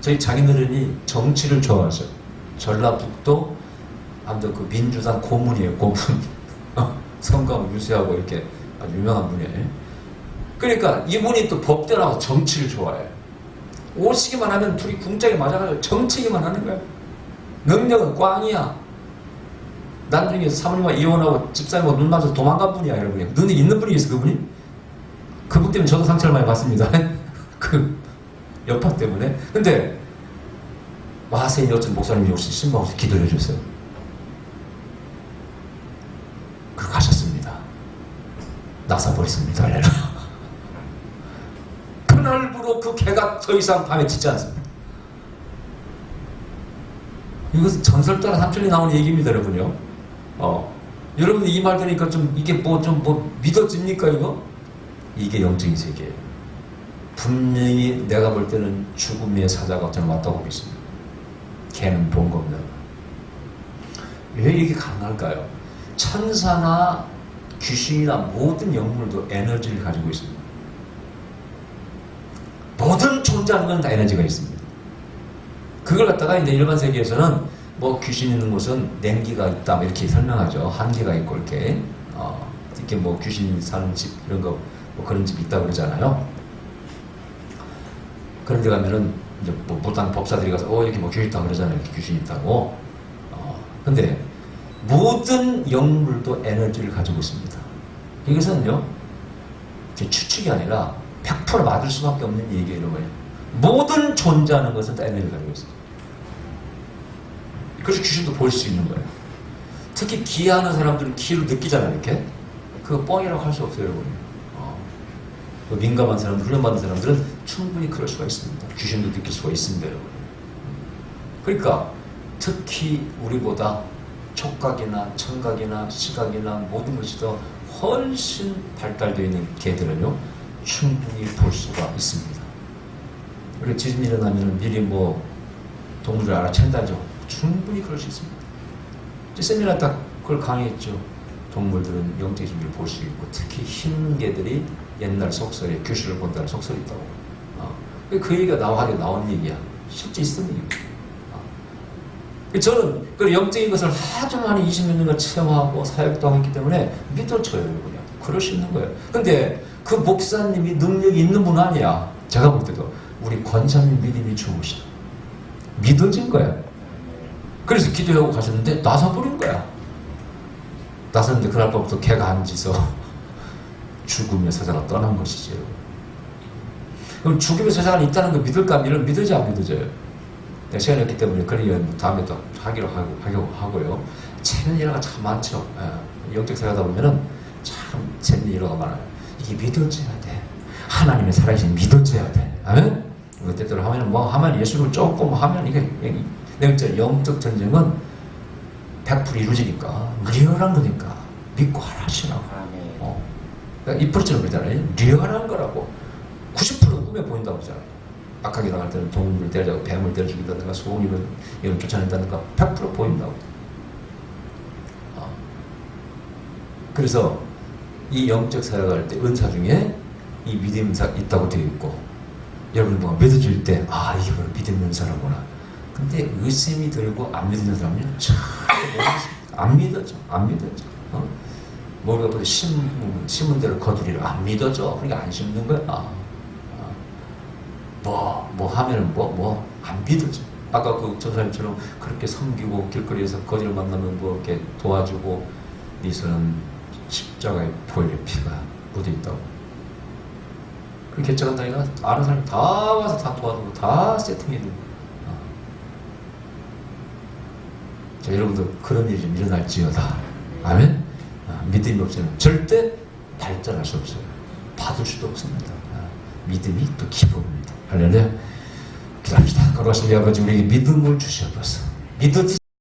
저희 장인어른이 정치를 좋아하셔. 전라북도 아무튼 그 민주당 고문이에요. 고문. 성감 유세하고 이렇게 아주 유명한 분이에요. 그러니까 이분이 또 법대 나와서 정치를 좋아해요. 오시기만 하면 둘이 궁짝이 맞아가지고 정치기만 하는 거야. 능력은 꽝이야. 나중에 사모님과 이혼하고 집사님과 눈 맞아서 도망간 분이야, 여러분이. 눈이 있는 분이 있어, 그분이. 그분 때문에 저도 상처를 많이 받습니다. 그 여파 때문에. 근데 와세인 어떤 목사님이 혹시 신방에서 기도를 해줬어요. 그리고 가셨습니다. 나서버렸습니다. 그날부로 그 개가 더 이상 밤에 짖지 않습니다. 이것은 전설 따라 삼촌이 나오는 얘기입니다, 여러분요. 여러분 이 말 들으니까 좀 이게 뭐 믿어집니까, 이거? 이게 영적인 세계예요. 분명히 내가 볼 때는 죽음의 사자가 저는 왔다고 보고 있습니다. 걔는 본 겁니다. 왜 이게 가능할까요? 천사나 귀신이나 모든 영물도 에너지를 가지고 있습니다. 모든 존재하는 건 다 에너지가 있습니다. 그걸 갖다가 이제 일반 세계에서는 뭐 귀신 있는 곳은 냉기가 있다 이렇게 설명하죠. 한기가 있고 이렇게 뭐 귀신 사는 집 이런 거 뭐 그런 집 있다 그러잖아요. 그런 데 가면은 이제 뭐 무당 법사들이 가서 여기 뭐 귀신 있다 그러잖아요. 이렇게 귀신 있다고. 근데 모든 영물도 에너지를 가지고 있습니다. 이것은요 제 추측이 아니라 100% 맞을 수밖에 없는 얘기예요. 모든 존재하는 것은 다 에너지를 가지고 있습니다. 그래서 귀신도 볼 수 있는 거예요. 특히 기하는 사람들은 기를 느끼잖아요. 이렇게. 그거 뻥이라고 할 수 없어요, 여러분. 민감한 사람들, 훈련받은 사람들은 충분히 그럴 수가 있습니다. 귀신도 느낄 수가 있습니다, 여러분. 그러니까 특히 우리보다 촉각이나 청각이나 시각이나 모든 것이 더 훨씬 발달되어 있는 개들은요 충분히 볼 수가 있습니다. 그리고 지진 일어나면 미리 뭐 동물을 알아챈다죠. 충분히 그럴 수 있습니다. 세미나 딱 그걸 강의했죠. 동물들은 영적인 신비를 볼 수 있고 특히 흰 개들이 옛날 속설에 귀신을 본다는 속설이 있다고. 그 얘기가 나온 얘기야. 실제 있었던 얘기입니다. 저는 그 영적인 것을 아주 많이 20몇 년간 체험하고 사역도 했기 때문에 믿어져요. 그냥 그럴 수 있는 거예요. 근데 그 목사님이 능력이 있는 분 아니야. 제가 볼 때도 우리 권사님 믿음이 좋으시다. 믿어진 거야. 그래서 기도하고 가셨는데 나서버린 거야. 나섰는데 그날 밤부터 개가 안 짖어 죽음의 사자가 떠난 것이죠. 그럼 죽음의 사자가 있다는 거 믿을까? 믿어지 안 믿어져요? 시간이 없기 때문에 그런 다음에 또 하기로 하고요. 재밌는 일화가 참 많죠. 영적 사역하다 보면은 참 재밌는 일화가 많아요. 이게 믿어져야 돼. 하나님의 살아계신 믿어져야 돼. 아멘? 때때로 하면 뭐 하면 예수를 조금 하면 이게 영적 전쟁은 100% 이루어지니까 리얼한 거니까 믿고 하라시라고. 그러니까 2%처럼 그러잖아요. 리얼한 거라고. 90%는 꿈에 보인다고 하잖아요. 악하게 나갈 때는 동물을 때려잡고 뱀을 때려 죽인다든가 소금을 이런 쫓아낸다든가 100% 보인다고. 그래서 이 영적 사역할 때 은사 중에 이 믿음 은사 있다고 되어 있고 여러분 뭐가 믿어질 때 이게 바로 믿음 은사라구나. 근데 의심이 들고 안 믿는 사람은 참 안 믿어져. 우리가 보통 신문대로 거두리를 안 믿어져. 그러니까 안 심는 거야. 뭐 하면은 안 믿어져. 아까 그 전사님처럼 그렇게 섬기고 길거리에서 거지를 만나면 뭐 이렇게 도와주고 네 손은 십자가에 보혈의 피가 묻어 있다고. 그렇게 개척한다니까 아는 사람이 다 와서 다 도와주고 다 세팅해주고. 자, 여러분도 그런 일이 좀 일어날지어다. 아멘? 믿음이 없으면 절대 발전할 수 없어요. 받을 수도 없습니다. 믿음이 또 기본입니다. 할렐루야. 기도합시다. 거룩하신 아버지, 우리에게 믿음을 주시옵소서. 믿어